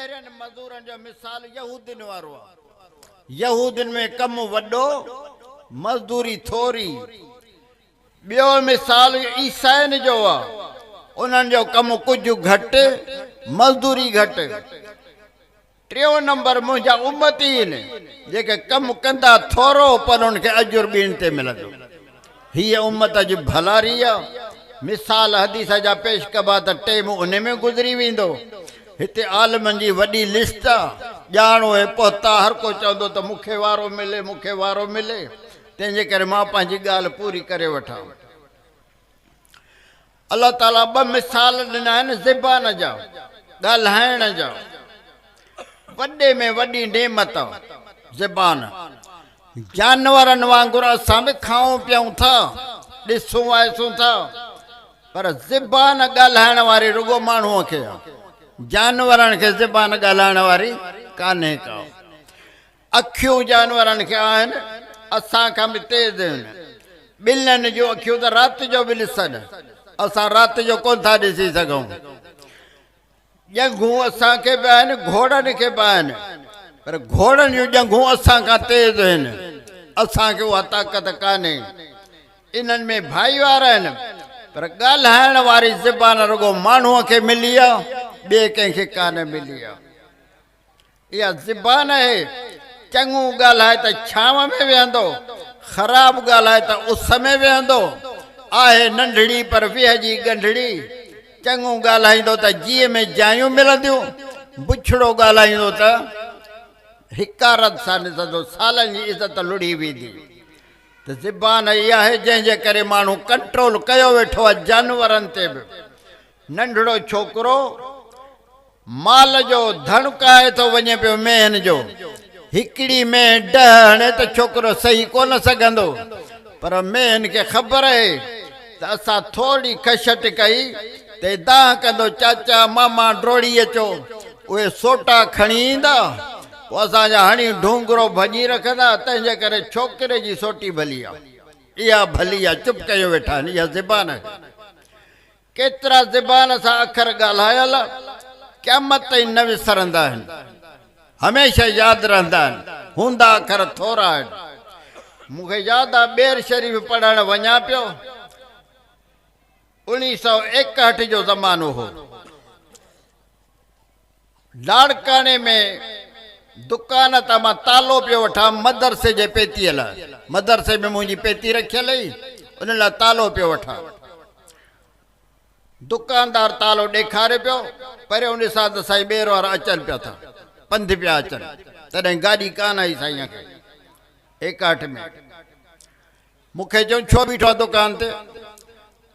पहिरियनि मज़दूरनि जो मिसाल यहूदिन वारो आहे। यहूदिन में कमु वॾो, मज़दूरी थोरी। ॿियो मिसाल ईसाइन जो आहे, उन्हनि जो कमु कुझु घटि, मज़दूरी घटि। टियों नंबर मुंहिंजा उम्मती आहिनि जेके कमु कंदा थोरो पर उनखे अजुर ॿियनि ते मिलंदो। हीअ उम्मत अॼु भलारी आहे। मिसाल हदीस जा पेश कबा त टेम उन में गुज़री वेंदो। हिते आलमनि जी वॾी लिस्ट आहे, ॼाणो ऐं पहुता हर को चवंदो त मूंखे वारो मिले, मूंखे वारो मिले। तंहिंजे करे मां पंहिंजी ॻाल्हि पूरी करे वठां। अलाह ताला ॿ मिसाल ॾिना आहिनि ज़बान जा, ॻाल्हाइण जा। वॾे में वॾी नेमत ज़बान। जानवरनि वांगुरु असां बि खाऊं पियूं था, ॾिसूं आहिसूं था, पर ज़बान ॻाल्हाइण वारी रुॻो माण्हूअ खे आहे। जानवरनि खे ज़बान ॻाल्हाइण वारी कान्हे का। अखियूं जानवरनि खे आहिनि, असां खां बि तेज़ आहिनि। ॿिलियुनि जूं अखियूं त राति जो बि ॾिसनि, असां राति जो कोन था ॾिसी सघूं। ॼंघूं असांखे बि आहिनि, घोड़नि खे बि आहिनि, पर घोड़नि जूं ॼंघूं असां खां तेज़ आहिनि, असांखे उहा ताक़त कान्हे। इन्हनि में भाईवार आहिनि, पर ॻाल्हाइण वारी ज़बान रुॻो माण्हूअ खे मिली आहे, ॿिए कंहिंखे कान मिली आहे। इहा ज़बान आहे। चङो ॻाल्हाए त छांव में वेहंदो, ख़राबु ॻाल्हाए त उस में वेहंदो। आहे नंढड़ी पर वेहजी ॻंढड़ी। चङो ॻाल्हाईंदो त जीअ में जायूं मिलंदियूं, बुछड़ो ॻाल्हाईंदो त हिकारत सां ॾिसंदो, सालनि जी इज़त लुड़ी वेंदी। त ज़बान इहा आहे जंहिंजे करे माण्हू कंट्रोल कयो वेठो आहे जानवरनि ते बि। नंढड़ो छोकिरो माल जो धणकाए थो वञे पियो मेहन जो। हिकिड़ी मेह 10 हणे त छोकिरो सही कोन सघंदो, पर मेहन खे ख़बर आहे त असां थोरी खशट कई त दाह कंदो, चाचा मामा ड्रोड़ी अचो, उहे सोटा खणी ईंदा, पोइ असांजा हणी ढूंगरो भॼी रखंदा। तंहिंजे करे छोकिरे जी सोटी भली आहे, इहा भली आहे, चुप कयो वेठा आहिनि। इहा ज़बान आहे। केतिरा ज़बान सां अखर ॻाल्हायल क़यामत ताईं न विसरंदा आहिनि, हमेशह यादि रहंदा आहिनि। हूंदा अखर थोरा आहिनि। मूंखे यादि आहे ॿेर शरीफ़ पढ़णु वञा पियो, 1961 जो ज़मानो हो। लाड़काने में दुकान तां मां तालो पियो वठां मदरसे जे पेतीअ लाइ। मदरसे में मुंहिंजी पेती रखियल हुई, उन लाइ तालो पियो वठां। दुकानदार तालो ॾेखारे पियो, पहिरियों उन सां त साईं ॿेर वारा अचनि पिया था, पंधि पिया अचनि। तॾहिं गाॾी कान आई साईं खे 61 में। मूंखे चयो छो बीठो आहे दुकान ते?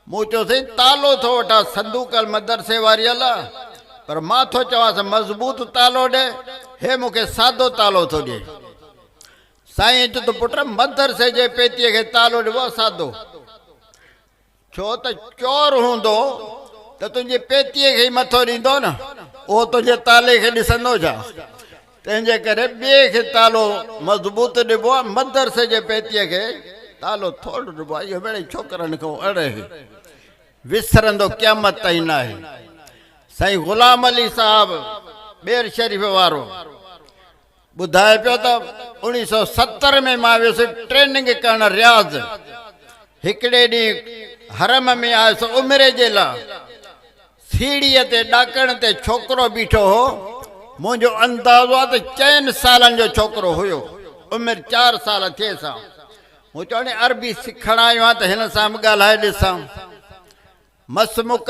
मूं चयो साईं तालो थो वठां संदूकल मदरसे वारी अला, पर मां थो चवांसि मज़बूत तालो ॾे, हे मूंखे सादो तालो थो ॾे। साईं चयो त पुट मदरसे जे पेतीअ खे तालो ॾिबो सादो, छो त चोर हूंदो त तुंहिंजी पेतीअ खे ई मथो ॾींदो न, उहो तुंहिंजे ताले खे ॾिसंदो छा? तंहिंजे करे ॿिए खे तालो मज़बूत ॾिबो आहे, मदरसे जे पेतीअ खे तालो थोरो ॾिबो आहे। इहो भेण छोकिरनि खां अड़े विसरंदो क़यामत ताईं न आहे। साईं ग़ुलाम अली साहब ॿेर शरीफ़ वारो ॿुधाए पियो त 1970 में मां वियुसि ट्रेनिंग करण रियाज़। हिकिड़े ॾींहुं हरम में आयुसि उमिरे जे लाइ। सीढ़ीअ ते ॾाकण ते छोकिरो बीठो हो, मुंहिंजो अंदाज़ो आहे त 4 सालनि जो छोकिरो हुयो, उमिरि 4 साल थिए सां। मूं चयो अरबी सिखणु आयो आहियां त हिन सां बि ॻाल्हाए ॾिसां। मसमुक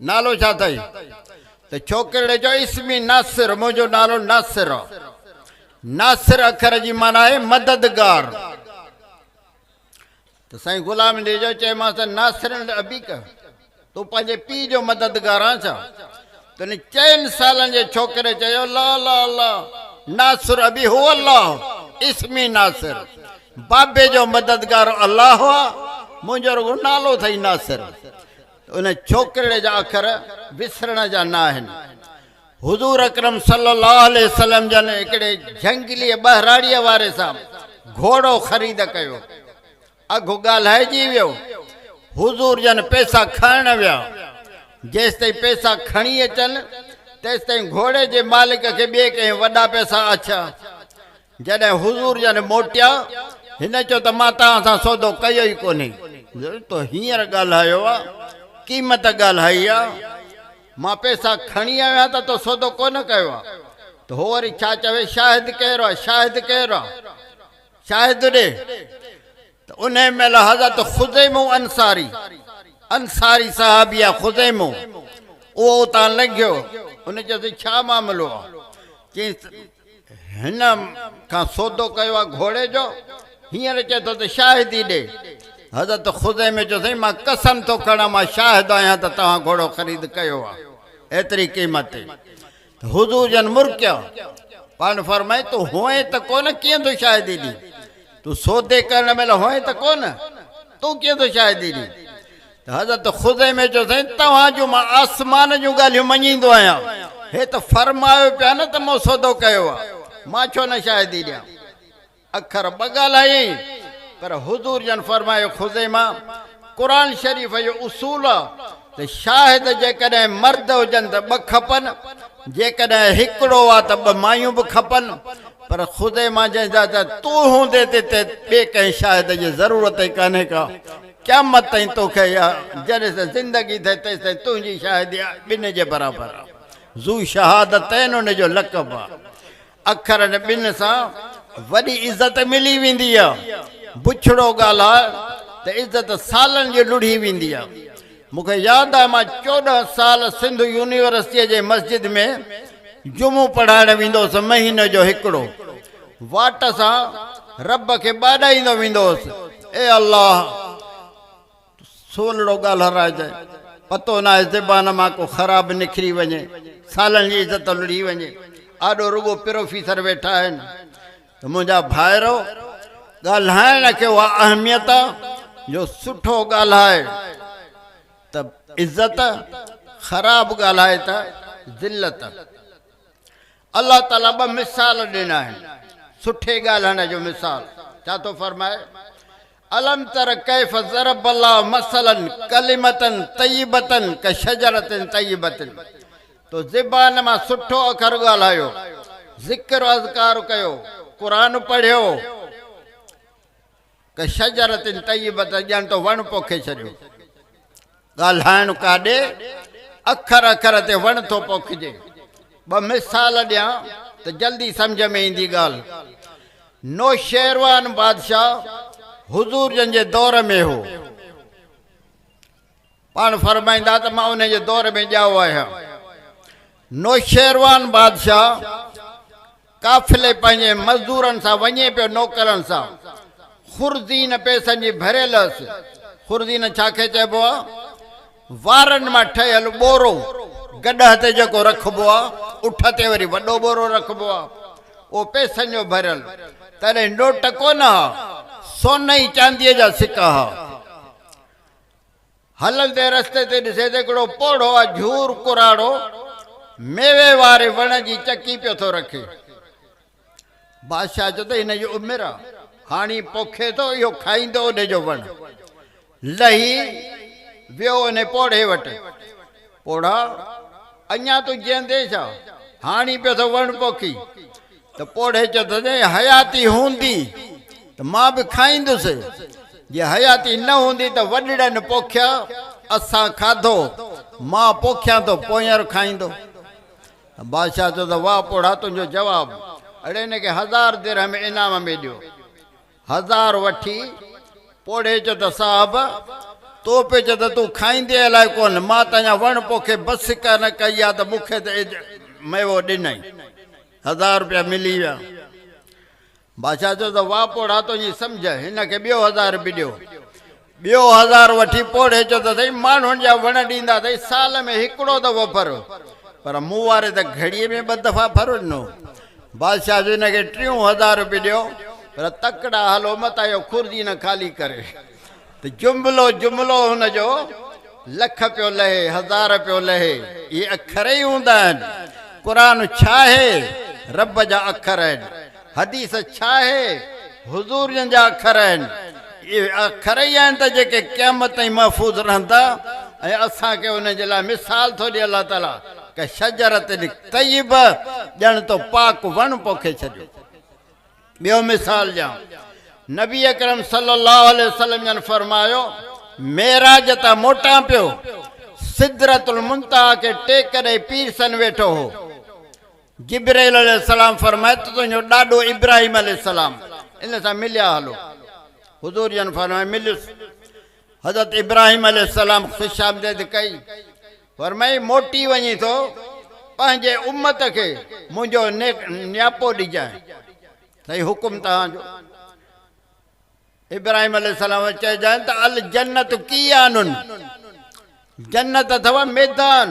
नालो छा अथई? त छोकिरे चयो इस्मी नासिर, मुंहिंजो नालो नासिर आहे। नासिर अखर जी माना आहे मददगार। त साईं ग़ुलाम अली जो चयोमांसि नासिर अबीक, तूं पंहिंजे पीउ जो मददगार आहीं छा? त 4 सालनि जे छोकिरे चयो ला ला ला नासिर अबी हू अल्लाह इस्मी नासिर, बाबे जो मददगार अल्लाह आहे, मुंहिंजो रुॻो नालो अथई नासिर। उन छोकिरे जा अखर विसरण जा न आहिनि। हुज़ूर अकरम सल्लल्लाहु अलैहि वसल्लम जन हिकिड़े झंगली बहराड़ीअ वारे सां घोड़ो ख़रीद कयो, अघु ॻाल्हाइजी वियो। हुज़ूर जन पैसा खणण विया, जेसि ताईं पैसा खणी अचनि तेसि ताईं घोड़े जे मालिक खे ॿिए कंहिं वॾा पैसा अछा। जॾहिं हुज़ूर जन मोटिया, हिन चयो त मां तव्हां सां सौदो कयो ई कोन्हे। तो हींअर ॻाल्हायो आहे, क़ीमत ॻाल्हाई आहे, मां पैसा खणी आयो आहियां त तो सौदो कोन कयो आहे। त हो वरी छा चवे, शाहिद कहिड़ो आहे, शाहिद कहिड़ो आहे, शाहिद ॾे। त उन महिल हज़रत ख़ुज़ैमो अंसारी, अंसारी साहबी आहे ख़ुज़ैमो, उहो उतां लंघियो। उन चयोसि छा मामिलो आहे? चई हिन खां सौदो कयो आहे घोड़े जो, हींअर चए थो त शाहिदी ॾे। हज़रत ख़ुज़ैमे चयोसि मां कसम थो खणां, मां शाहिद आहियां त तव्हां घोड़ो ख़रीद कयो आहे एतिरी क़ीमत ते। हुज़ूर जन मुर्किया, पाण फरमाए तूं हुए त कोन, कीअं तूं शाहिदी ॾी? तूं सौदे करण महिल हुए त कोन, तूं कीअं तूं शाहिदी ॾी? त हज़रत ख़ुज़ैमे चयोसि तव्हां जूं मां आसमान जूं ॻाल्हियूं मञींदो आहियां, हे त फरमायो पिया न त मूं सौदो कयो आहे, मां छो न शाहिदी ॾियां? अखर ॿ ॻाल्हायई, पर हुज़ूर जन फरमायो ख़ुज़ैमा, क़ुरान शरीफ़ जो उसूल आहे त शाहिद जेकॾहिं मर्द हुजनि त ॿ खपनि, जेकॾहिं हिकिड़ो आहे त ॿ मायूं बि खपनि। पर ख़ुज़ैमा जंहिंजा त तूं हूंदे ते ॿिए कंहिं शाहिद जी ज़रूरत ई कान्हे का। क़यामत ताईं तोखे जॾहिं त ज़िंदगी थिए तेसि ताईं तुंहिंजी शाहिदी ॿिनि जे बराबरि आहे। ज़ू शहादतैन उन जो लक़ब आहे। अखरनि ॿिनि सां वॾी इज़त मिली वेंदी आहे। बुछड़ो ॻाल्हाए त इज़त सालनि जी लुढ़ी वेंदी आहे। मूंखे यादि आहे मां 14 साल सिंध यूनिवर्सिटीअ जे मस्जिद में जुमो पढ़ाइण वेंदो हुउसि, महीने जो हिकिड़ो। वाट सां रब खे ॿाॾाईंदो वेंदो हुउसि, ए अल्लाह सोलड़ो ॻाल्हाइजे, पतो न आहे ज़बान मां को ख़राब निकिरी वञे, सालनि जी इज़त लुड़ी वञे। आॾो रुगो प्रोफेसर वेठा आहिनि। त मुंहिंजा भाइरो, ॻाल्हाइण खे उहा अहमियत आहे जो सुठो ॻाल्हाए त इज़त, ख़राब ॻाल्हाए त ज़िल्लत। अलाह ताला ॿ मिसाल ॾिना आहिनि सुठे ॻाल्हाइण जो मिसाल। छा थो फरमाए, अलम तर कैफ ज़रब अल्लाह मसलन कलिमतन तय्यबतन कशजरतिन तय्यबतिन। तो ज़बान मां सुठो अखर ॻाल्हायो, ज़िक्र अज़कार कयो, क़ुरान पढ़ियो, कशजरतिन तय्यबत, ॼण तो वण पोखे छॾियो। ॻाल्हाइण काॾे, अखर अखर ते वण थो पोखिजे। ॿ मिसाल ॾियां त जल्दी सम्झ में ईंदी ॻाल्हि। नौशेरवान बादशाह हुज़ूर जन जे दौर में हो। पाण फरमाईंदा त मां उन जे दौर में ॼाओ आहियां। नौशेरवान बादशाह काफ़िले पंहिंजे मज़दूरनि सां वञे पियो, नौकरनि सां। खुर्ज़ीन पैसनि जी भरियल हुअसि। खुर्ज़ीन छाखे चइबो आहे? वारनि मां ठहियल ॿोरो, गॾह ते जेको रखिबो आहे, उठ ते वरी वॾो ॿोरो रखिबो आहे, उहो पैसनि जो भरियल। तॾहिं नोट कोन हा, सोन ई चांदीअ जा सिका हा। हलंदे रस्ते ते ॾिसे त हिकिड़ो पोड़ो आहे, झूर कुराड़ो, मेवे वारे वण जी चकी पियो थो रखे। बादशाह चयो त हिन जी उमिरि आहे, हाणे पोखे थो, इहो खाईंदो उन जो वण। लही वियो उन पोड़े वटि। पोड़ा अञा तूं जीअंदे छा? हाणे पियो थो वण पोखी। त पोड़े चयो त हयाती हूंदी त मां बि खाईंदुसि, जे हयाती न हूंदी त वॾड़नि पोखिया, असां खाधो, मां पोखियां थो, पोयां खाईंदो। बादशाह चयो त वाह पोड़ा, तुंहिंजो जवाबु। अड़े हिनखे 1000 दिरहम इनाम में ॾियो। 1000 वठी पोड़े चयो त साहब, तो पे चयो त तूं खाईंदे अलाए कोन, मां त अञा वण पोखे बस न कई आहे त मूंखे त मेवो ॾिनई। 1000 रुपया मिली विया। बादशाह चयो त वाह पोड़ा, तुंहिंजी सम्झ। हिनखे ॿियो 1000 बि ॾियो। ॿियो 1000 वठी पोड़े चयो त साईं, माण्हुनि जा वण ॾींदा अथई, साल में हिकिड़ो दफ़ो फरो, पर मूं वारे त घड़ीअ में 2 दफ़ा फरो ॾिनो। बादशाह जो हिनखे 3000 बि ॾियो, पर तकड़ा हलो मत आयो, खुर्जी न ख़ाली करे। त जुमिलो जुमिलो हुनजो लख पियो लहे, 1000 पियो लहे। इहे अखर ई हूंदा आहिनि। क़ुरान छा आहे? रब जा अखर आहिनि। हदीस छा आहे? हुज़ूर जन जा अखर आहिनि। इहे अखर ई आहिनि त जेके क़यामत ताईं महफ़ूज़ रहंदा। ऐं असांखे उन जे लाइ मिसाल थो ॾिए अलाह ताला। कि शजरत तय्यब ॼण तो पाक वण पोखे छॾियो। ॿियो मिसाल ॾियां, नबी अकरम सल्लल्लाहु अलैहि वसल्लम जन फरमायो, मेराज तां मोटां पियो, सिदरतुल मुंतहा के टेक ॾे पीर सन वेठो हो। जिब्राइल अलैहिस्सलाम फरमाए तो तुंहिंजो ॾाॾो इब्राहिम अलैहिस्सलाम इन सां मिलिया हलो। हुज़ूर जन फरमाए मिलियुसि। हज़रत इब्राहिम अलैहिस्सलाम ख़ुशि आमदेद कई, फरमाई मोटी वञी थो पंहिंजे उम्मत खे मुंहिंजो न्यापो ॾिजांइ, सही हुकुम तव्हांजो। इब्राहिम अलैहिस्सलाम चइजांइ त अल जन्नत कीयानुन, जन्नत अथव मैदान,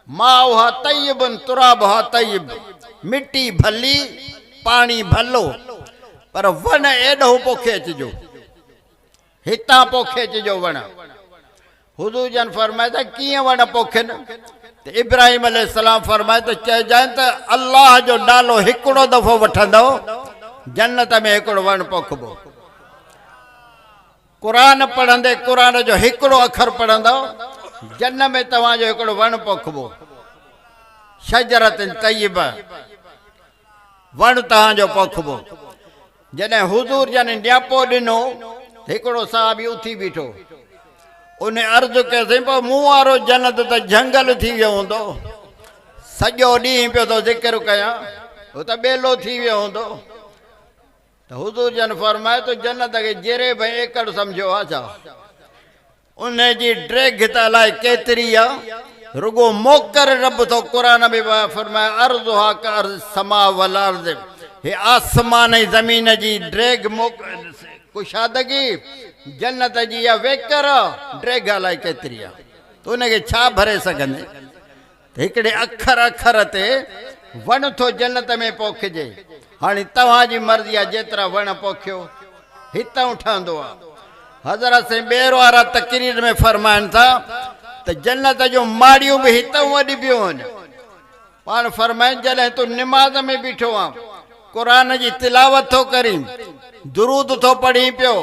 माउहा तय्यबुन तुराबुहा तय्यब, मिट्टी भली पाणी भलो, पर वण एॾो पोखे अचिजो, हितां पोखे अचिजो वण। हुज़ूर जन फरमाए त कीअं वण पोखनि? त इब्राहिम अलैहिस्सलाम फरमाए त चइजांइ त अल्लाह जो नालो हिकिड़ो दफ़ो वठंदो जन्नत में हिकिड़ो वण पोखबो। क़ुरान पढ़ंदे क़ुरान जो हिकिड़ो अखर पढ़ंदो जन्नत में तव्हांजो हिकिड़ो वण पोखबो। शजरत तय्यब, वण तव्हांजो पोखबो। जॾहिं हुज़ूर जन न्यापो ॾिनो, हिकिड़ो साहबी उथी बीठो, उन अर्ज़ु कयोसीं, पोइ मूं वारो जन्नत त झंगल थी वियो हूंदो, सॼो ॾींहुं पियो थो ज़िक्र कयां, हो त ॿेलो थी वियो हूंदो। त हुज़ूर जन फरमाए तो जन्नत खे जहिड़े भई एकड़ सम्झो आहे छा? उन जी ड्रेग त अलाए केतिरी आहे, रुगो मोकर रब थो क़ुरान में फरमाए अर्ज़ुहा का अर्ज़ समा वल अर्ज़, हे आसमान ऐं ज़मीन जी ड्रेग कुशादगी जन्नत जी या वेकर ड्रेग अलाए केतिरी आहे, त उनखे छा भरे सघंदे? हिकिड़े अखर अखर ते वण थो जन्नत में पोखिजे। हाणे तव्हांजी मर्ज़ी आहे, जेतिरा वण पोखियो हितां ठहंदो आहे। हज़रत से ॿेर वारा तक़रीर में फरमाइनि था त जन्नत जो माड़ियूं बि हितां वॾिबियूं आहिनि। पाण फरमाइनि जॾहिं तूं निमाज़ में बीठो आहे, क़ुरान जी तिलावत थो करीं, दुरूद थो पढ़ी पियो,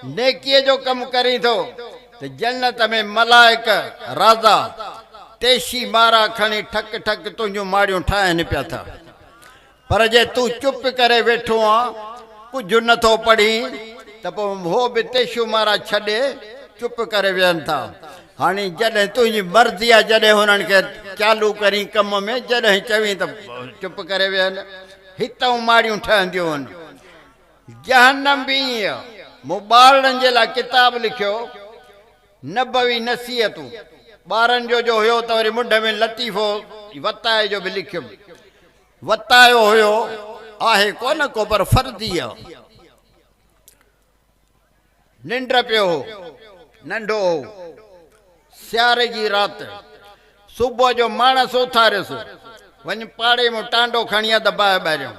नेकीअ जो कमु करीं थो, त जन्नत में मलाइक राज़ा तेशी मारा खणी ठक ठक तुंहिंजूं माड़ियूं ठाहिनि पिया था। पर जे तूं चुप करे वेठो आहे, कुझु नथो पढ़ी, त पोइ हो बि तेशू मारा छॾे चुप करे वेहनि था। हाणे जॾहिं तुंहिंजी मर्ज़ी आहे, जॾहिं हुननि खे चालू करी कम में, जॾहिं चवीं त चुप करे वेहनि, हितां माड़ियूं ठहंदियूं आहिनि। जहन्नम बि ईअं, मूं ॿारनि जे लाइ किताब लिखियो, नबवी नसीहतूं, ॿारनि जो हुयो त वरी मुंड में लतीफ़ो वताए जो बि लिखियो, वतायो हुयो आहे कोन को, पर फर्ज़ी आहे। निंड पियो हो, नंढो हो, सियारे जी राति, सुबुह जो माणस उथारियोसि, वञ पाड़े में टांडो खणी आ दॿाए ॿाहिरियों,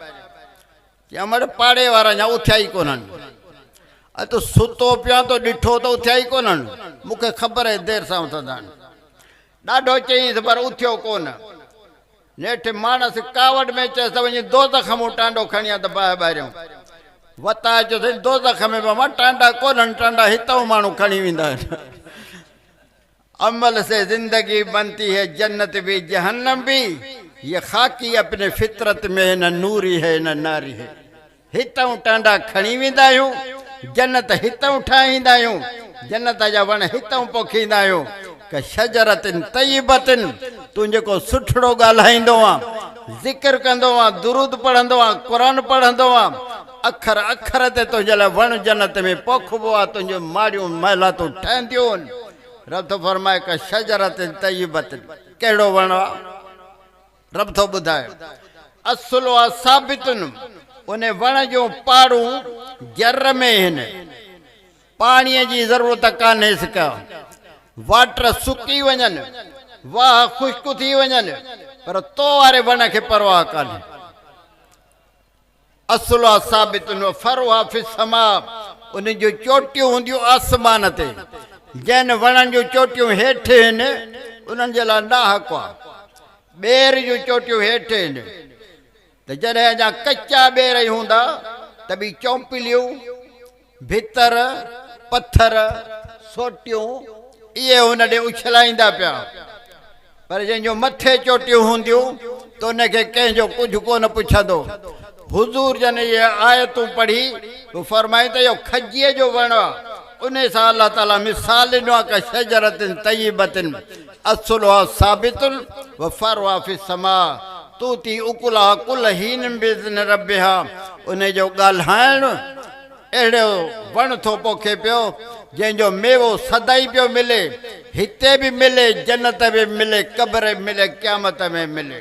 चयमि पाड़े वारा अञा उथिया ई कोन्हनि। अ तूं सुतो पिया तो ॾिठो त उथिया ई कोन्हनि, मूंखे ख़बर आहे देरि सां उथंदा आहिनि। ॾाढो चयईंसि पर उथियो कोन। नेठि माणस कावड़ में चयसि त वञी दोज़ख मूं टांडो खणी आ दॿाए ॿाहिरियों, वताए चयोसि दोज़ख में बाबा टांडा कोन्हनि, टांडा हितां माण्हू खणी वेंदा आहिनि। अमल से जिंदगी बनती है, जन्नत भी जहन्नम भी, ये खाकी अपने फितरत में न नूरी है न नारी है। हितां टांडा खणी वेंदा आहियूं, जन्नत हितां ठाहींदा आहियूं, जन्नत जा वण हितां पोखींदा आहियूं। क शजरतिन तय्यबतिन, तूं जेको सुठड़ो ॻाल्हाईंदो आहे, ज़िक्र कंदो आहे, दुरूद पढ़ंदो आहे, क़ुरान पढ़ंदो आहे, अखर अखर ते तुंहिंजे लाइ वण जन्नत में पोखबो आहे, तुंहिंजूं माड़ियूं महिलातूं ठहंदियूं आहिनि। रब थो फरमाए क शजरतिन तय्यबतिन, कहिड़ो वण आहे? रब थो ॿुधाए असुल आहे साबितुन, उन वण जूं पाड़ूं जर में आहिनि, पाणीअ जी ज़रूरत कान्हे का, वाटर सुकी वञनि, वाह ख़ुश्क थी वञनि, पर तो वारे वण खे परवाह कान्हे। असुल आहे साबितुन फरवा फि समा, उन जूं चोटियूं हूंदियूं आसमान ते, जैन वणनि जूं चोटियूं हेठि आहिनि उन्हनि जे लाइ नाहक आहे। ॿेर जूं चोटियूं हेठि आहिनि, त जॾहिं अञा कचा ॿेर ई हूंदा त बि चौंपिलियूं, भितर, पथर, सोटियूं इहे हुन ॾे उछलाईंदा पिया, पर जंहिंजो मथे चोटियूं हूंदियूं त उनखे कंहिंजो कुझु कोन पुछंदो। हुज़ूर जन ये आयतूं पढ़ी वो फरमाए त इहो खजीअ जो वण आहे। उन सां अल्लाह ताला मिसाल ॾिनो आहे का शजरतिन तय्यबतिन असलुहा साबितुन व फरउहा फिस्समा तूती उकुलहा कुल हीन बिइज़्नि रब्बिहा। उन जो ॻाल्हाइणु अहिड़ो वण थो पोखे पियो जंहिंजो मेवो सदाई पियो मिले, हिते बि मिले, जन्नत में मिले, क़ब्र में मिले, क़यामत में मिले।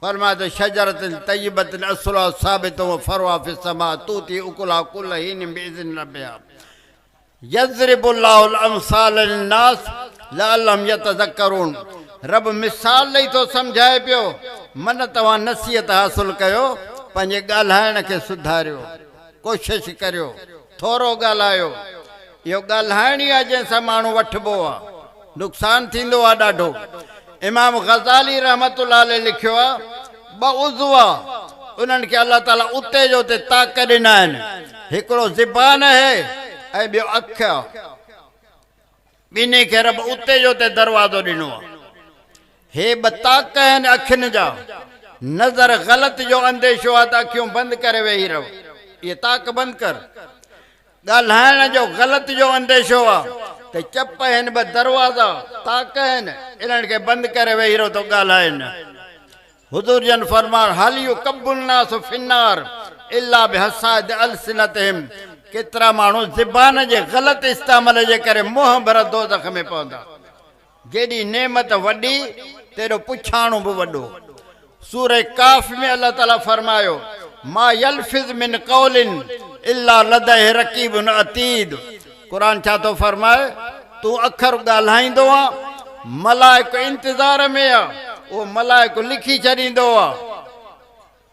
फरमाए तो शजरतिन तय्यबतिन असलुहा साबितुन व फरउहा फिस्समा तूती उकुलहा कुल हीन बिइज़्नि रब्बिहा। यज़रिबुल्लाहुल अमसाल लिन्नास लअल्लहुम यतज़क्करून। रब मिसाल ॾेई थो सम्झाए पियो, मन तव्हां नसीहत हासिल कयो, पंहिंजे ॻाल्हाइण खे सुधारियो, कोशिशि करियो, थोरो ॻाल्हायो। इहो ॻाल्हाइण ई आहे जंहिंसां माण्हू वठिबो आहे, नुक़सानु थींदो आहे ॾाढो। इमाम ग़ज़ाली रहमतुल्लाह अलैह लिखियो आहे, ॿ उज़्व उन्हनि खे अलाह ताला उते जो उते ताक़त ॾिना आहिनि। हिकिड़ो ज़बान आहे ऐं ॿियो अखि आहे। ॿिन्ही खे रब उते जो उते दरवाज़ो ॾिनो आहे। हे ॿ ताक़त आहिनि अखियुनि जा। नज़र ग़लति जो अंदेशो आहे त अखियूं बंदि करे वेही रहो, इहे ताक़त बंदि कर। ॻाल्हाइण जो ग़लति जो अंदेशो आहे त चप आहिनि, ॿ दरवाज़ा ताक़त आहिनि, इन्हनि खे बंदि करे वेही रहो त ॻाल्हाइनि। हुज़ूर जन फरमान हल युकब्बुन नास फिन्नार इल्ला बिहसाद अलसिनतिहिम। केतिरा माण्हू ज़बान जे ग़लति इस्तेमाल जे करे मोह भर दोज़ख में पवंदा। जेॾी नेमत वॾी तेॾो पुछाणो बि वॾो। सूरह काफ़ में अल्लाह ताला फरमायो मा यल्फिज़ मिन क़ौलिन इल्ला लदैहि रक़ीबुन अतीद। क़ुरान छा थो फरमाए, तूं अखर ॻाल्हाईंदो आहे, मलाइको इंतज़ार में आहे, उहो मलाइको लिखी छॾींदो आहे।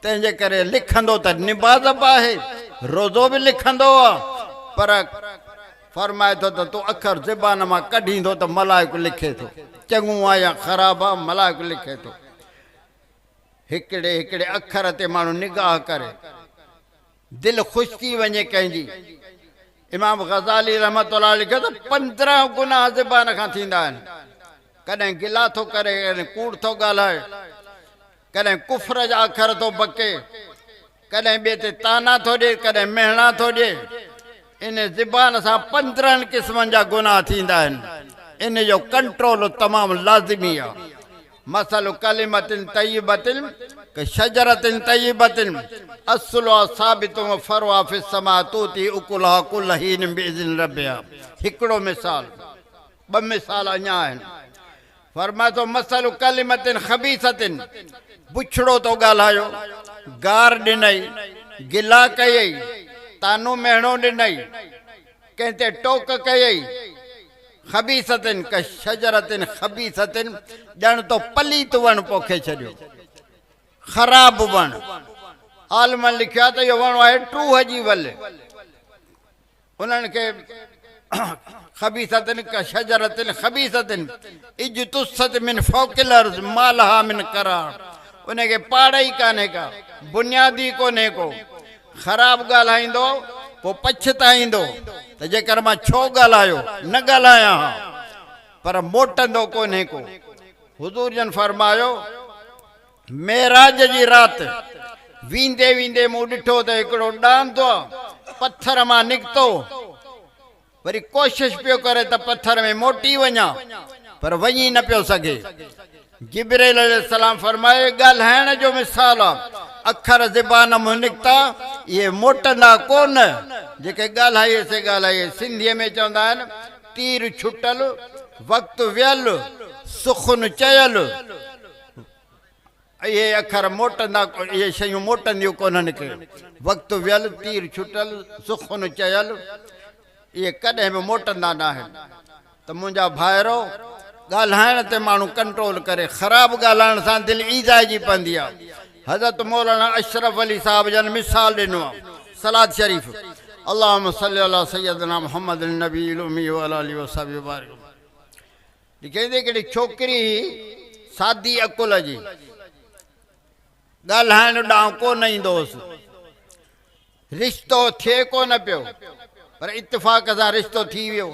तंहिंजे करे लिखंदो त निबाज़ब आहे, रोज़ो बि लिखंदो आहे, पर फरमाए थो त तूं अखर ज़बान मां कढींदो त मलाइको लिखे थो, चङो आहे या ख़राबु आहे, मलाइको लिखे थो। हिकिड़े हिकिड़े अखर ते माण्हू निगाह करे दिलि ख़ुशि थी वञे कंहिंजी। इमाम ग़ज़ाली रहमतुल्लाह लिखे त 15 गुनाह ज़बान खां थींदा आहिनि। कॾहिं गिला थो करे, कॾहिं कूड़ थो ॻाल्हाए, कॾहिं कुफ़र जा अखर थो बके, कॾहिं ॿिए ते ताना थो ॾिए, कॾहिं मेहणा थो ॾिए। इन ज़बान सां 15 क़िस्मनि जा गुनाह थींदा आहिनि। इन जो कंट्रोल तमामु लाज़िमी आहे। मसलु कलिमतिन तय्यबतिन कशजरतिन तय्यबतिन असलुहा साबितुन व फरउहा फिस्समा तूती उकुलहा कुल हीन बिइज़्नि रब्बिहा। हिकिड़ो मिसाल, ॿ मिसाल अञा आहिनि। फरमाए थो मसलु कलिमतिन ख़बीसतिन, बुछड़ो तो ॻाल्हायो, गार ॾिनई, गिला कयई, तानो मेहणो ॾिनई, कंहिं ते टोक कयई। ख़बीसतिन कशजरतिन ख़बीसतिन, ॼण तो पलीत वण पोखे छॾियो, ख़राब वण। आलमन लिखियो आहे त इहो वण आहे टूह जी वल। उन्हनि खे ख़बीसतिन कशजरतिन ख़बीसतिन इज्तुसत मिन फ़ौक़िल अर्ज़ मा लहा मिन करार। उनखे पाड़ ई कान्हे का, बुनियादी कोन्हे को। ख़राब ॻाल्हाईंदो पोइ पछताईंदो त जेकर मां छो ॻाल्हायो, न ॻाल्हायां हा, पर मोटंदो कोन्हे को। हुज़ूर जन फरमायो मेराज जी राति वींदे वींदे मूं ॾिठो त हिकिड़ो ॾांदो आहे, पत्थर मां निकितो, वरी कोशिशि पियो करे त पत्थर में मोटी वञा, पर वञी न पियो सघे। जिब्रील अलैहिस्सलाम फरमाए ॻाल्हाइण जो मिसाल आहे, अखर ज़बान मां निकिता, इहे मोटंदा कोन। जेके ॻाल्हाए से ॻाल्हाए, सिंधीअ में चवंदा आहिनि तीर छुटल वक़्तु वियल सुखुन चयल। इहे अखर मोटंदा, इहे शयूं मोटंदियूं कोन्हनि के। वक़्तु वियल, तीर छुटल, सुखुन चयल, इहे कॾहिं बि मोटंदा न आहिनि। त मुंहिंजा भाइरो, ॻाल्हाइण ते माण्हू कंट्रोल करे। ख़राबु ॻाल्हाइण सां दिलि ईज़ाइजी पवंदी आहे। हज़रत मौलाना अशरफ अली साहब जन मिसाल ॾिनो आहे, सलात शरीफ़ अल्लाहुम्मा सल्ली अला सय्यदना मुहम्मद नबील उम्मी व अला आलिहि व सहबिहि बारिक। लिखंदे हिकिड़ी छोकिरी सादी अकुल जी, ॻाल्हाइण ॾांहुं कोन ईंदो हुअसि, रिश्तो थिए कोन पियो, पर इत्तिफ़ाक़ सां रिश्तो थी वियो।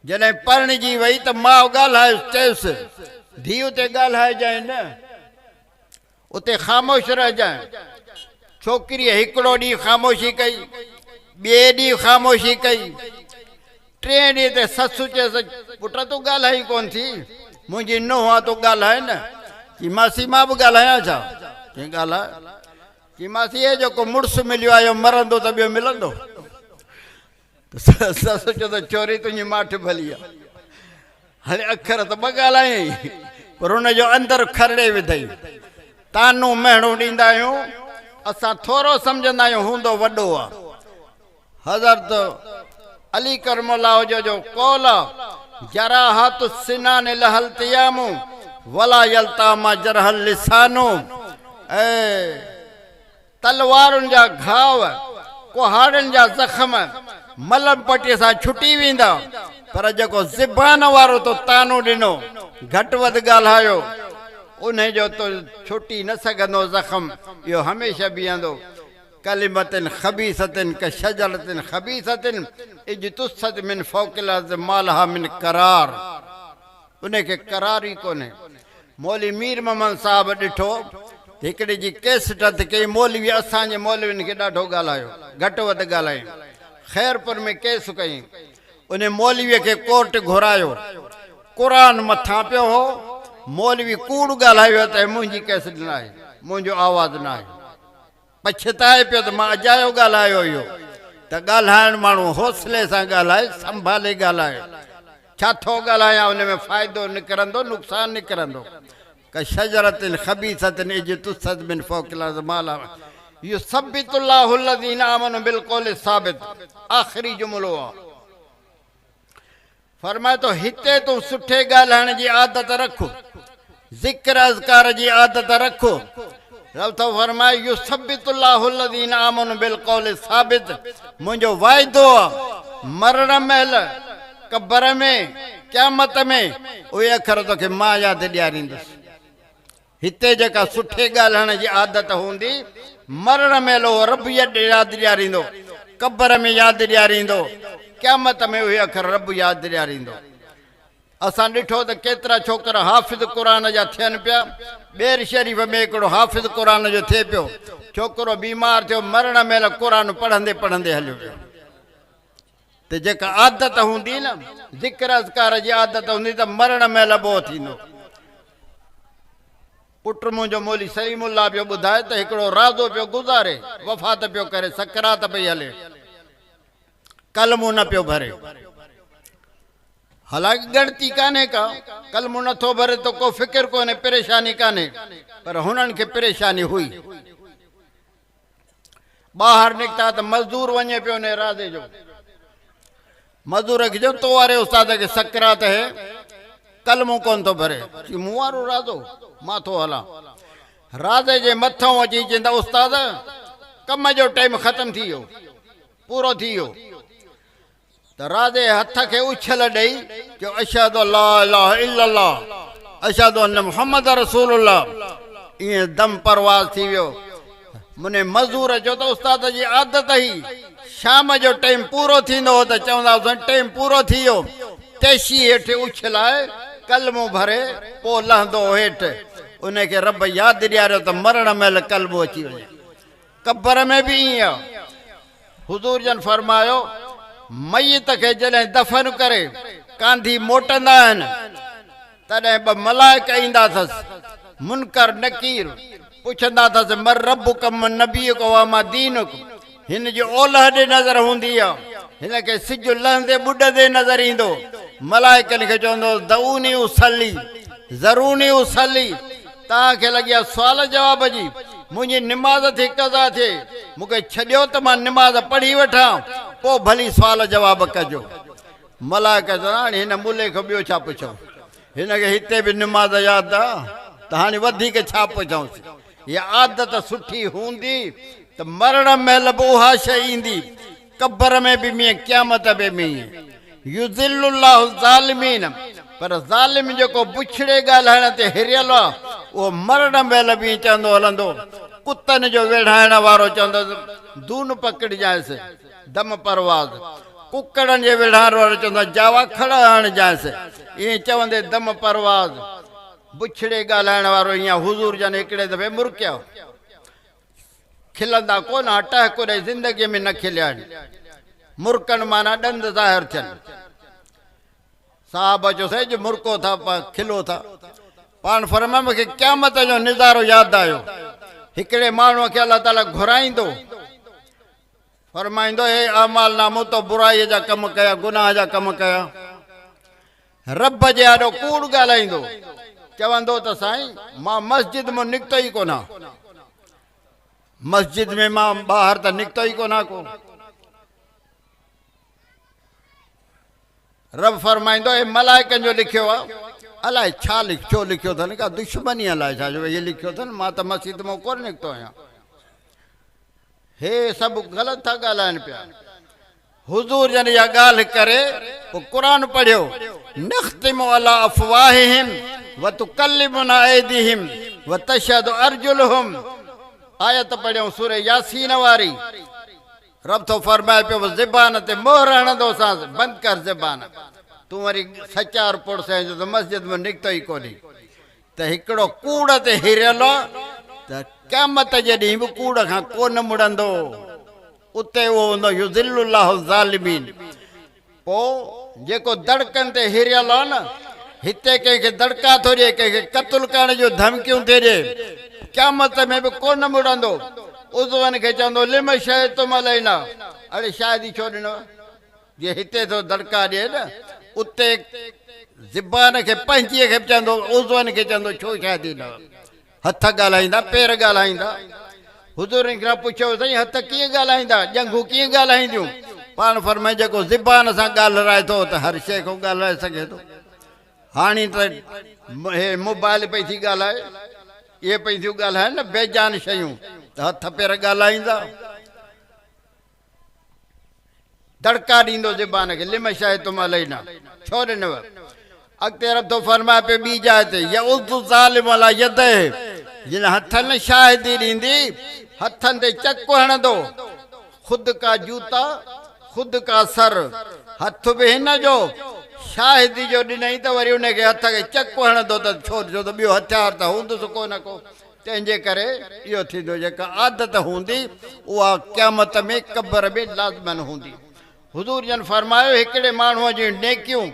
जॾहिं परिणिजी वई त माउ ॻाल्हाए चयुसि धीउ ते ॻाल्हाइजांइ न, उते ख़ामोश रहिजांइ। छोकिरीअ हिकिड़ो ॾींहुं ख़ामोशी कई, ॿिए ॾींहुं ख़ामोशी कई, टे ॾींहं ते ससु चयसि पुट तूं ॻाल्हाई कोन थी, मुंहिंजी नुंहुं आहे तूं ॻाल्हाए न। की मासी मां बि ॻाल्हायां छा? कीअं ॻाल्हाए? की मासी हे जेको मुड़ुसु मिलियो आहे इहो मरंदो त ॿियो मिलंदो? ससु चयो त चोरी तुंहिंजी माठि भली आहे, हाणे अखर त ॿ ॻाल्हायई, पर हुनजो अंदरि खरड़े विधई। तानू महिणो ॾींदा आहियूं, असां थोरो सम्झंदा आहियूं हूंदो वॾो आहे। हज़रत अली करमल्लाह जो कौल आहे, जराहत सिनान लहल तियामू वला यल्तामा जरहल लिसानू। तलवारुनि जा घाव, कुहाड़नि जा ज़ख़्म मलम पटीअ सां छुटी वेंदा, पर जेको ज़बान वारो तो तानो ॾिनो, घटि वधि ॻाल्हायो, उन जो तो छुटी न सघंदो ज़ख़्म, इहो हमेशह बीहंदो। कलिमतिन ख़बीसतिन क शजरतिन ख़बीसतिन इज्तुसत मिन फ़ौक़िल अर्ज़ मालहा मिन करार। उनखे करार ई कोन्हे। मौलवी मीर मोहम्मद साहब ॾिठो, हिकिड़े जी केसट ते कई, मौलवी असांजे मौलवियुनि खे ॾाढो ॻाल्हायो, घटि वधि ॻाल्हायूं। ख़ैरपुर में केस कई, उन मौलवीअ खे कोर्ट घुरायो, क़ुरान मथां पियो हो, मौलवी कूड़ ॻाल्हायो त मुंहिंजी केसट न आहे, मुंहिंजो आवाज़ु न आहे। पछताए पियो त मां अजायो ॻाल्हायो इहो। त ॻाल्हाइण माण्हू हौसले सां ॻाल्हाए, संभाले ॻाल्हाए। छा थो ॻाल्हायां, उन में फ़ाइदो निकिरंदो नुक़सानु निकिरंदो। क शजरतिन ख़बीसतिन इज्तुसत मिन फ़ौक़िल अर्ज़ मालहा युसब्बितुल्लाहु अल्लज़ीना आमनू बिलक़ौलि साबित। आख़िरी जुमिलो आहे। फरमाए तो हिते तूं सुठे ॻाल्हाइण जी आदत रख, ज़िक्र अज़कार जी आदत रख। रब तो फरमाए युसब्बितुल्लाहु अल्लज़ीना आमनू बिलक़ौलि साबित। मुंहिंजो वाइदो आहे मरण महिल, कब्र में, क़यामत में उहे अखर तोखे मां यादि ॾियारींदुसि। हिते जेका सुठे ॻाल्हाइण जी आदत हूंदी, मरण महिल उहो रब यादि ॾियारींदो, कब्र में यादि ॾियारींदो, क़यामत में उहे अखर रब यादि ॾियारींदो। असां ॾिठो त केतिरा छोकिरा हाफ़िज़ क़ुरान जा थियनि पिया। ॿेर शरीफ़ में हिकिड़ो हाफ़िज़ क़ुरान जो थिए पियो, छोकिरो बीमार थियो, मरण महिल क़ुरान पढ़ंदे पढ़ंदे हलियो पियो। त जेका आदत हूंदी न, ज़िक्र अज़कार जी आदत हूंदी, त मरण महिल बोह थींदो। पुट मुंहिंजो मौली सलीमुल्लाह पियो ॿुधाए त हिकिड़ो राज़ो पियो गुज़ारे, वफ़ात पियो करे, सकरात पई हले, कलमू न पियो भरे। हालांकि गणती कान्हे का, कलमू नथो भरे तो को फ़िक्र कोन्हे, परेशानी कान्हे, पर हुननि खे परेशानी हुई। ॿाहिरि निकिता त मज़दूर वञे पियो उन राज़े जो। मज़दूर खे चयो तो वारे उस्ताद खे सकरात है, कलमू कोन थो भरे। मूं वारो राज़ो, मां थो हलां। राज़े जे मथां अची चवंदा उस्ताद कम जो टाइम ख़तम थी वियो, पूरो थी वियो। त राज़े हथ खे उछल ॾेई चयो अशहदु अल्ला इलाहा इल्लल्लाह अशहदु अन्न मुहम्मद रसूलुल्लाह। ईअं दम परवाज़ थी वियो। मुने मज़दूर चयो त उस्ताद जी आदत ई शाम जो टाइम पूरो थींदो हो त चवंदा टाइम पूरो थी वियो, तेशी हेठि उछलाए कलमो भरे पोइ लहंदो हेठि। उनखे रब यादि ॾियारियो त मरण महिल कलमो अची वञे। कब्र में बि ईअं आहे। हुज़ूर जन फरमायो मयत खे जॾहिं दफ़न करे कांधी मोटंदा आहिनि, तॾहिं ॿ मलाइका ईंदा अथसि, मुनकर नकीर, पुछंदा अथसि मर रब्बुक व नबीयुक व मा दीनुक। हिन जी ओलह ॾे नज़र हूंदी आहे, हिन खे सिजु लहंदे ॿुॾंदे नज़र ईंदो। मलाइकनि खे चवंदो दऊनी उसली ज़रूनी उसली। तव्हांखे लॻी आहे सुवाल जवाब जी, मुंहिंजी निमाज़ थी क़ज़ा थिए, मूंखे छॾियो त मां निमाज़ पढ़ी वठां, पोइ भली सुवाल जवाब कजो। मलाइक हाणे हिन मुले खां ॿियो छा पुछूं, हिनखे हिते बि निमाज़ यादि आहे, त हाणे वधीक छा पुछूंसि। इहा आदत सुठी हूंदी त मरण महिल बि उहा शइ ईंदी, कब्र में बि मीअं, क़यामत में बि ईअं। युज़िल्लुल्लाहु ज़ालिमीन, पर ज़ालिम जेको बुछड़े ॻाल्हाइण ते हिरियल आहे, उहो मरण महिल बि चवंदो हलंदो। कुतनि जो वेढ़ाइण वारो चवंदो दून पकड़जांइसि, दम परवाज़। कुकड़नि जे विढ़ार वारो चवंदो जावा खड़ा हण जांइसि ईअं चवंदे दम परवाज़ बुछड़े ॻाल्हाइण वारो ईअं हुज़ूर जन हिकिड़े दफ़े मुरकिया खिलंदा कोन टहक ॾेई ज़िंदगीअ में न खिलिया आहिनि मुरकनि माना ॾंद ज़ाहिर थियनि साहब जो सेज मुरको था खिलो था पाण फरमा मूंखे क़यामत जो नज़ारो यादि आयो हिकिड़े माण्हूअ खे अलाह ताला घुराईंदो फरमाईंदो हे अमाल नामो तो बुराईअ जा कम कया गुनाह जा कम कया रब जे आॾो कूड़ ॻाल्हाईंदो चवंदो त साईं मां मस्जिद मां निकितो ई कोन मस्जिद में मां ॿाहिरि त निकितो ई कोन को रब फरमाईंदो हे मलाइकनि जो लिखियो आहे अलाए छा छो लिखियो अथनि का दुश्मनी अलाए छा जो इहे लिखियो अथनि मां त मस्जिद मां कोन निकितो आहियां हे सभु ग़लति था ॻाल्हाइनि पिया हुज़ूर जन इहा ॻाल्हि करे पोइ क़ुर पढ़ियो नख़्तिमु अला अफ़वाहिहिम व तुकल्लिमुना ऐदीहिम व तशहदु अर्जुलुहुम आयत पढ़ियो सूरह यासीन वारी रब थो फरमाए पियो ज़बान ते मोहर हणंदोसांस बंदि कर ज़बान तूं वरी सचा रिपोर्ट साईं जो त मस्जिद में निकितो ई कोन्हे त हिकिड़ो कूड़ ते हिरियल त क़यामत जे ॾींहुं बि कूड़ खां कोन मुड़ंदो उते उहो हूंदो युज़िल्लुल्लाहु ज़ालिमीन पोइ जेको दड़कनि ते हिरियल आहे न हिते कंहिंखे दड़का थो ॾिए कंहिंखे क़त्ल करण जो धमकियूं थी ॾिए क़यामत में बि कोन मुड़ंदो उज़वनि खे चवंदो लिम शइ तुम अलैना अड़े शायदि ई छो ॾिनो जे हिते थो दड़का ॾिए न उते ज़बान खे पंहिंजीअ खे चवंदो उज़वनि खे चवंदो छो शायदि न हथ ॻाल्हाईंदा पेर ॻाल्हाईंदा हुज़ूरनि खां पुछियो साईं हथ कीअं ॻाल्हाईंदा ॼंघूं कीअं ॻाल्हाईंदियूं पाण फरमाए जेको ज़बान सां ॻाल्हाए थो त हर शइ खां ॻाल्हाए सघे थो हाणे त हे मोबाइल पई थी ॻाल्हाए इहे पई थियूं ॻाल्हाइनि न बेजान शयूं त हथ पेर ॻाल्हाईंदा दड़का ॾींदो ज़बान खे लिम शइ तुम अलैना छो ॾिनव अॻिते रब थो फरमाए पियो ॿी जाइ ते यउज़ु ज़ालिम अला यदह जिन हथनि शाहिदी ॾींदी हथनि ते चक हणंदो ख़ुदि का जूता ख़ुदि का सर हथ बि हिन जो शाहिदी जो ॾिनई त वरी उनखे हथ खे चक हणंदो त छो छो त ॿियो हथियार त हूंदुसि को न को तंहिंजे करे इहो थींदो जेका आदत हूंदी उहा क़यामत में क़ब्र में लाज़मन हूंदी हुज़ूर जन फरमायो हिकिड़े माण्हूअ जूं नेकियूं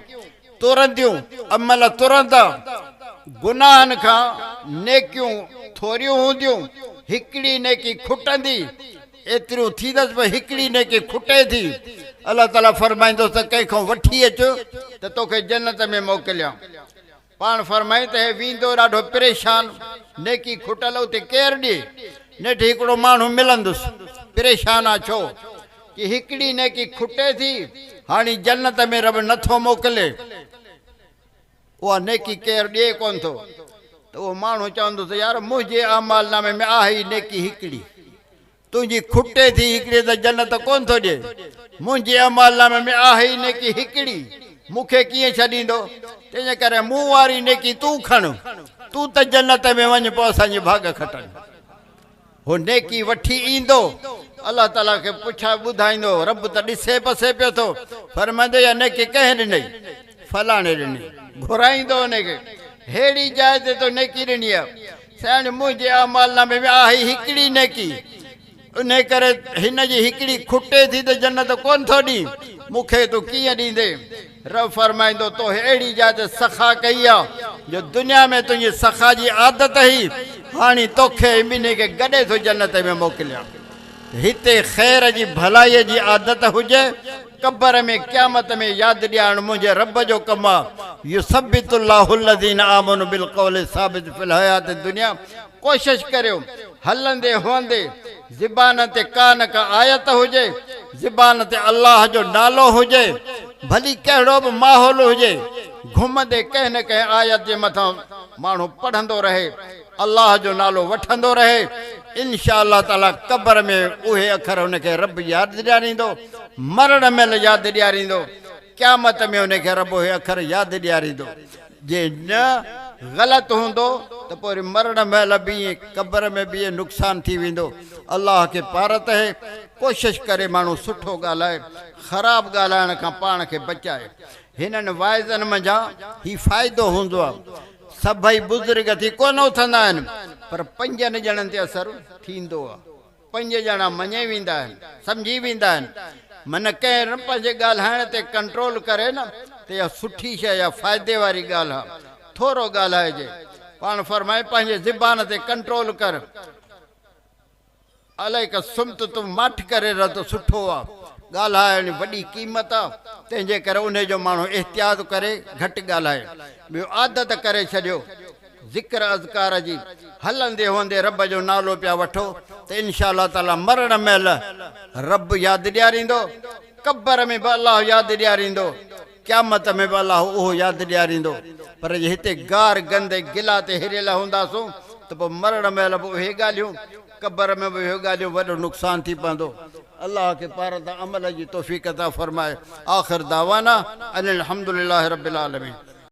तुरंदियूं अमल तुरंदा गुनाहनि खां नेकियूं थोरियूं हूंदियूं हिकिड़ी नेकी खुटंदी एतिरियूं थींदसि पर हिकिड़ी नेकी खुटे थी अलाह ताला फरमाईंदोसि त कंहिंखां वठी अचो त तोखे जन्नत में मोकिलियां पाण फरमाई त हे वेंदो ॾाढो परेशान नेकी खुटल उते केरु ॾिए नेठि हिकिड़ो माण्हू मिलंदुसि परेशान आहे छो कि हिकिड़ी नेकी खुटे थी हाणे जन्नत में रब नथो मोकिले उहा नेकी केरु ॾिए कोन थो त उहो माण्हू चवंदुसि यार मुंहिंजे अमाल नामे में आहे ई नेकी हिकिड़ी तुंहिंजी खुटे थी हिकिड़ी त जन्नत कोन थो ॾिए मुंहिंजे अमाल नामे में आहे ई नेकी हिकिड़ी मूंखे कीअं छॾींदो तंहिंजे करे मूं वारी नेकी तूं खण तूं त जन्नत में वञ पोइ असांजी भाग खटनि हो नेकी वठी ईंदो अलाह ताला खे पुछा ॿुधाईंदो रब त ॾिसे पसे पियो थो फरमाईंदो या नेकी कंहिं ॾिनई फलाणे ॾिनी घुराईंदो हुनखे अहिड़ी जाइ ते तो नेकी ॾिनी आहे साईं मुंहिंजे अमाल नामे में आहे हिकिड़ी नेकी उन करे हिन जी हिकिड़ी खुटे थी त जन्नत कोन थो ॾी मूंखे तूं कीअं ॾींदे रब फरमाईंदो तो अहिड़ी जाइ ते सखा कई आहे जो दुनिया में तुंहिंजी सखा जी आदत हुई हाणे तोखे ॿिन्ही खे गॾे थो जन्नत में मोकिलियां हिते ख़ैर जी भलाईअ जी आदत हुजे क़ब्र में क़यामत में यादि ॾियारणु मुंहिंजे रब जो कमु आहे युसब्बितुल्लाहु लज़ीना आमनु बिल क़ौलि साबित फिल हयात दुनिया कोशिशि करियो हलंदे हुंदे ज़बान ते का न का आयत हुजे ज़बान ते अलाह जो नालो हुजे भली कहिड़ो बि माहौल हुजे घुमंदे कंहिं न कंहिं आयत जे मथां माण्हू पढ़ंदो रहे अलाह जो नालो वठंदो रहे इंशा अल्लाह ताला क़ब्र में उहे अखर हुनखे रब यादि ॾियारींदो मरण महिल यादि ॾियारींदो क़यामत में हुनखे रब उहे अखर यादि ॾियारींदो जे न ग़लति हूंदो त पोइ वरी मरण महिल बि क़बर में बि नुक़सान थी वेंदो। अलाह खे पारत है कोशिशि करे माण्हू सुठो ॻाल्हाए, ख़राबु ॻाल्हाइण खां पाण खे बचाए। हिननि वाइज़नि मंझां ही फ़ाइदो हूंदो आहे, सभई बुज़ुर्ग थी कोन उथंदा आहिनि, पर 5 ॼणनि ते असरु थींदो आहे। 5 ॼणा मञे वेंदा आहिनि, सम्झी वेंदा आहिनि। मन कंहिं न पंहिंजे ॻाल्हाइण ते कंट्रोल करे न त इहा सुठी शइ आहे, फ़ाइदे वारी ॻाल्हि आहे। थोरो ॻाल्हाइजे, पाण फरमाए पंहिंजे ज़बान ते कंट्रोल कर। अलाए का सुमत तूं माठ करे रह त सुठो आहे। ॻाल्हाइण वॾी क़ीमत आहे, तंहिंजे करे उन जो माण्हू एहतियात करे घटि ॻाल्हाए। ॿियो आदत करे छॾियो ज़िक्र अज़कार जी, हलंदे हूंदे रब जो नालो पिया वठो त इंशा अल्लाह ताला मरण महिल रब यादि ॾियारींदो, क़बर में बि अलाह यादि ॾियारींदो, क़यामत में बि अलाह उहो यादि ॾियारींदो। पर जे हिते गार गंद गिला ते हिरियल हूंदासूं त पोइ मरण महिल बि उहे ॻाल्हियूं, क़बर में बि उहे ॻाल्हियूं, वॾो नुक़सान थी पवंदो। अल्लाह के पार अमल की तौफ़ीक़ अता फरमाए। आखिर दावाना अनिल हम्दुलिल्लाहि रब्बिल आलमीन।